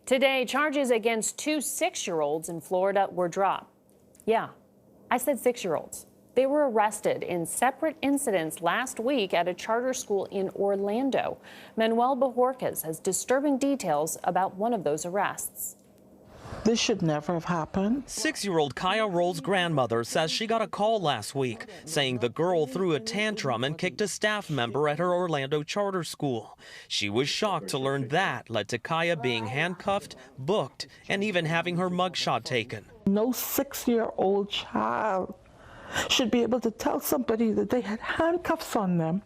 Today, charges against two 6-year-olds in Florida were dropped. Yeah, I said 6-year-olds. They were arrested in separate incidents last week at a charter school in Orlando. Manuel Bajorquez has disturbing details about one of those arrests. This should never have happened. 6-year-old Kaya Roll's grandmother says she got a call last week saying the girl threw a tantrum and kicked a staff member at her Orlando charter school. She was shocked to learn that led to Kaya being handcuffed, booked, and even having her mugshot taken. No 6-year-old child should be able to tell somebody that they had handcuffs on them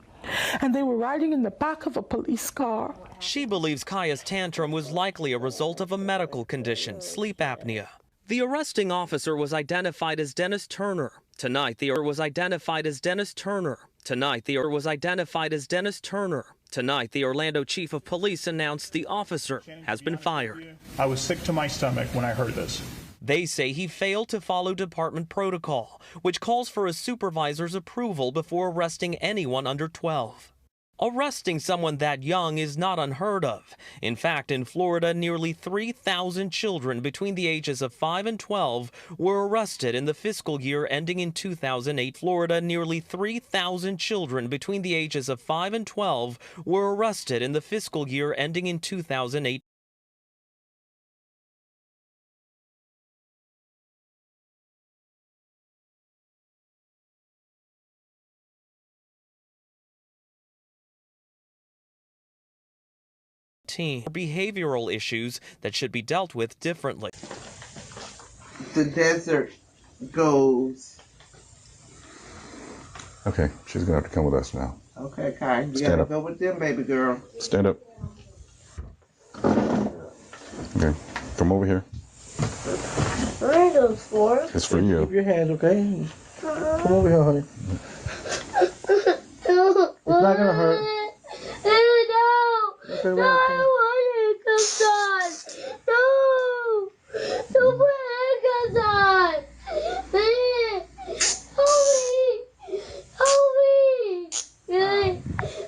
and they were riding in the back of a police car. She believes Kaya's tantrum was likely a result of a medical condition, sleep apnea. The arresting officer was identified as Dennis Turner. Tonight, the order was identified as Dennis Turner. Tonight, the order was identified as Dennis Turner. Tonight, the Orlando chief of police announced the officer has been fired. I was sick to my stomach when I heard this. They say he failed to follow department protocol, which calls for a supervisor's approval before arresting anyone under 12. Arresting someone that young is not unheard of. In fact, in Florida, nearly 3,000 children between the ages of 5 and 12 were arrested in the fiscal year ending in 2008. Florida, nearly 3,000 children between the ages of 5 and 12 were arrested in the fiscal year ending in 2008. Behavioral issues that should be dealt with differently. The desert goes. Okay, she's gonna have to come with us now. Okay, Kai, you Stand gotta up. go with them, baby girl. Stand up. Okay, come over here. What are those for? It's for you. Keep your hands, okay? Come over here, honey. It's not gonna hurt. Okay, No, I don't want handcuffs on. No, don't put handcuffs on. Please, help me,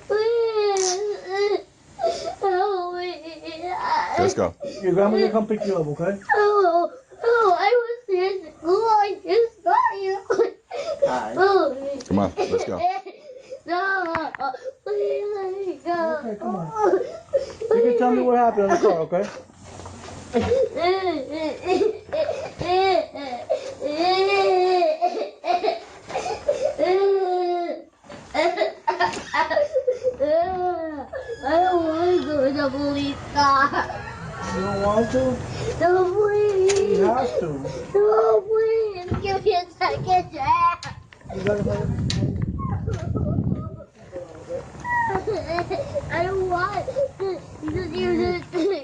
please, help me. Let's go. Your grandma's gonna come pick you up, okay? Oh, I was in school. I just got you. Come on, let's go. No, please let me go. Okay, come on. You can tell me what happened in the car, okay? I don't want to go to the police car. You don't want to? No, please. You have to. No, please. Give me a second chance. You gotta I don't want to use it.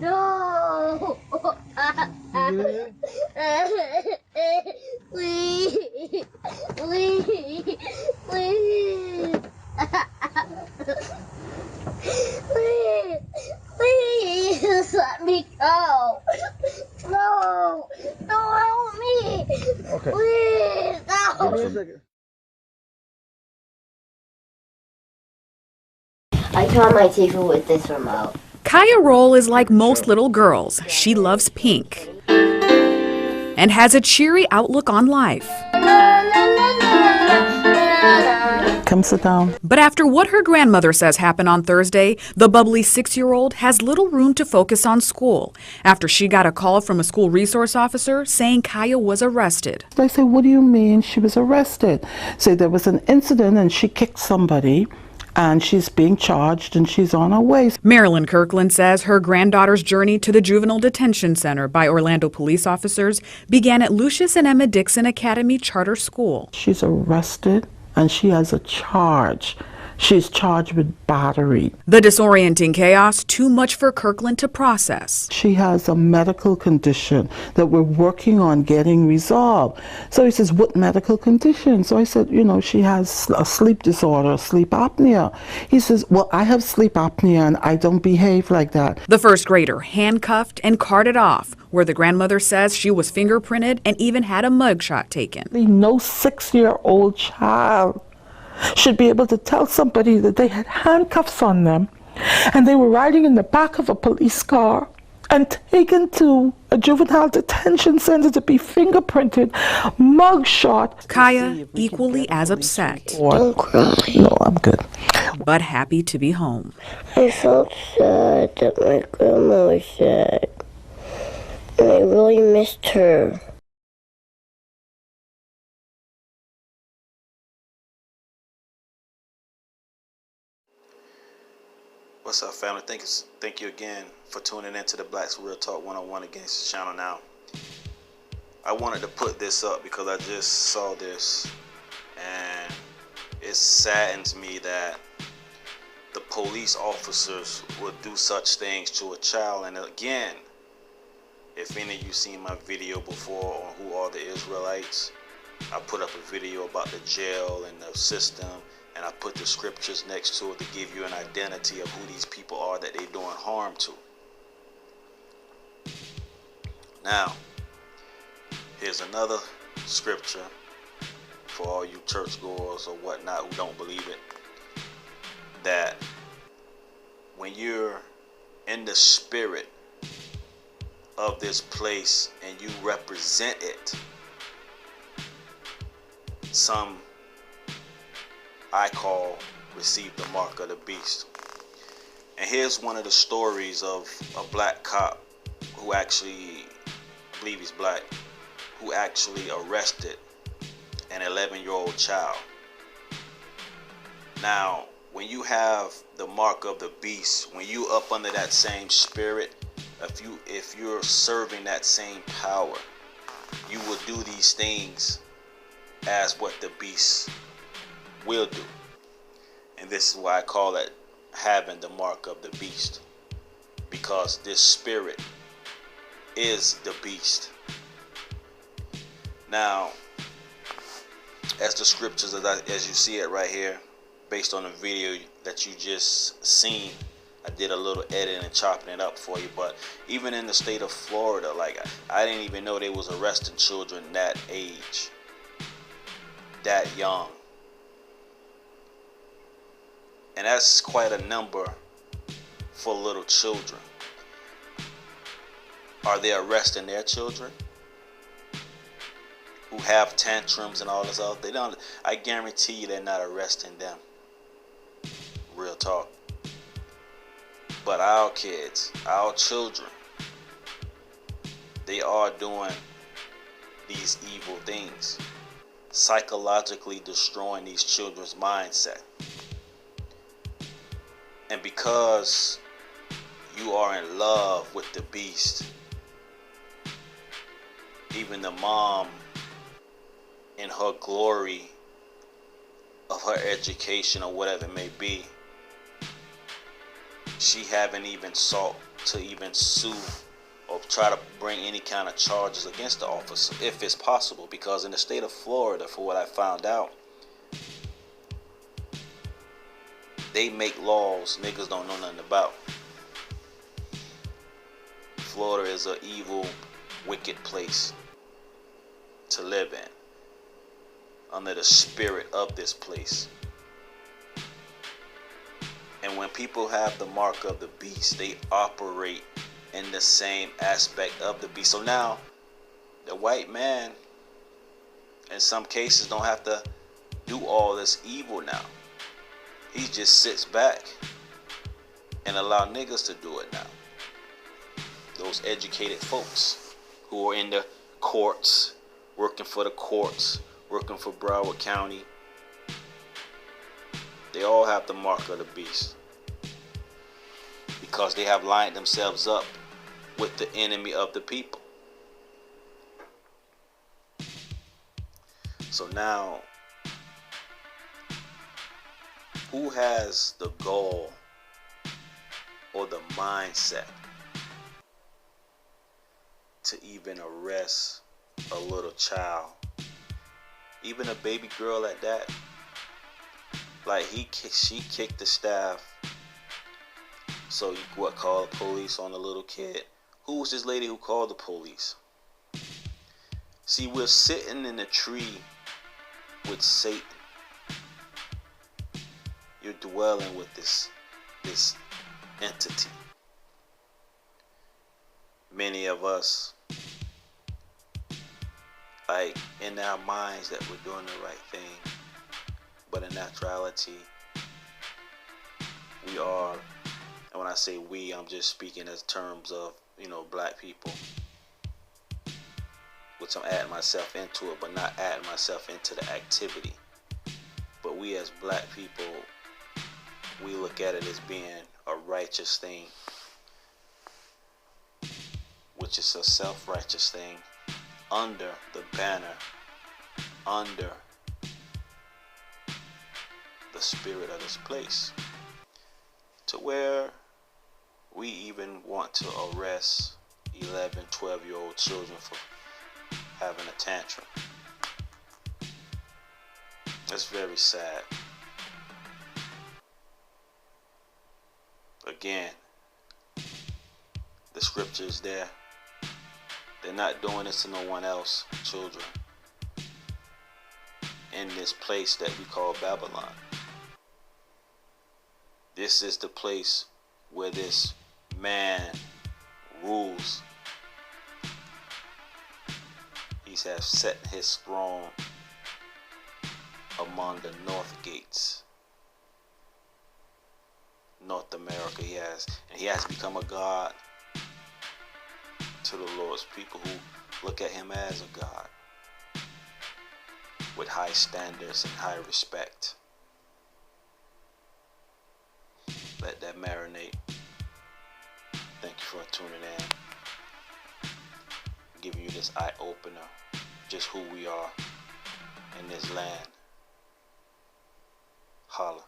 No. Please. Please. Please. Please. Please let me go. No. No, help me. Okay. Please. No. Give me a second. I turn my TV with this remote. Kaya Roll is like most little girls. She loves pink and has a cheery outlook on life. Come sit down. But after what her grandmother says happened on Thursday, the bubbly 6-year-old has little room to focus on school after she got a call from a school resource officer saying Kaya was arrested. I said, what do you mean she was arrested? Say there was an incident and she kicked somebody and she's being charged and she's on her way. Marilyn Kirkland says her granddaughter's journey to the Juvenile Detention Center by Orlando police officers began at Lucius and Emma Dixon Academy Charter School. She's arrested and she has a charge. She's charged with battery. The disorienting chaos, too much for Kirkland to process. She has a medical condition that we're working on getting resolved. So he says, what medical condition? So I said, you know, she has a sleep disorder, sleep apnea. He says, well, I have sleep apnea and I don't behave like that. The first grader handcuffed and carted off, where the grandmother says she was fingerprinted and even had a mugshot taken. No 6-year-old child should be able to tell somebody that they had handcuffs on them and they were riding in the back of a police car. and taken to a juvenile detention center to be fingerprinted, mugshot. Kaya equally as upset, Don't cry. No, I'm good. but happy to be home. I felt sad that my grandma was sad. And I really missed her. What's up, family? Thank you again for tuning in to the Blacks Real Talk 101 Against the channel now. I wanted to put this up because I just saw this and it saddens me that the police officers would do such things to a child. And again, if any of you seen my video before on Who Are the Israelites, I put up a video about the jail and the system, and I put the scriptures next to it to give you an identity of who these people are that they're doing harm to. Now, here's another scripture for all you churchgoers or whatnot who don't believe it, that when you're in the spirit of this place and you represent it, some I call receive the mark of the beast. And here's one of the stories of a black cop who actually, I believe he's black, who actually arrested an 11-year-old child. Now, when you have the mark of the beast, when you up under that same spirit, if you're serving that same power, you will do these things as what the beast will do. And this is why I call it having the mark of the beast, because this spirit is the beast. Now, as the scriptures, as you see it right here, based on the video that you just seen, I did a little editing and chopping it up for you. But even in the state of Florida, like, I didn't even know they was arresting children that age, that young. And that's quite a number for little children. Are they arresting their children who have tantrums and all this other? They don't. I guarantee you they're not arresting them. Real talk. But our kids, our children, they are doing these evil things, psychologically destroying these children's mindset. And because you are in love with the beast, even the mom, in her glory of her education or whatever it may be, she haven't even sought to even sue or try to bring any kind of charges against the officer, if it's possible. Because in the state of Florida, for what I found out, they make laws niggas don't know nothing about. Florida is an evil, wicked place to live in, under the spirit of this place. And when people have the mark of the beast, they operate in the same aspect of the beast. So now, the white man, in some cases, don't have to do all this evil now. He just sits back and allow niggas to do it now. Those educated folks who are in the courts, working for the courts, working for Broward County, they all have the mark of the beast, because they have lined themselves up with the enemy of the people. So now, who has the goal or the mindset to even arrest a little child, even a baby girl at that? Like, she kicked the staff, so you call the police on the little kid. Who was this lady who called the police? See, we're sitting in a tree with Satan. You're dwelling with this entity. many of us, like, in our minds that we're doing the right thing, but in actuality, we are, and when I say we, I'm just speaking as terms of, black people, which I'm adding myself into it, but not adding myself into the activity. But we as black people, we look at it as being a righteous thing, which is a self-righteous thing under the banner, under the spirit of this place, to where we even want to arrest 11, 12-year-old children for having a tantrum. That's very sad. Again, the scripture is there. They're not doing this to no one else, children, in this place that we call Babylon. This is the place where this man rules. He has set his throne among the north gates. North America he has become a god to the Lord's people who look at him as a god with high standards and high respect. Let that marinate. Thank you for tuning in. Giving you this eye opener, just who we are in this land. Holla.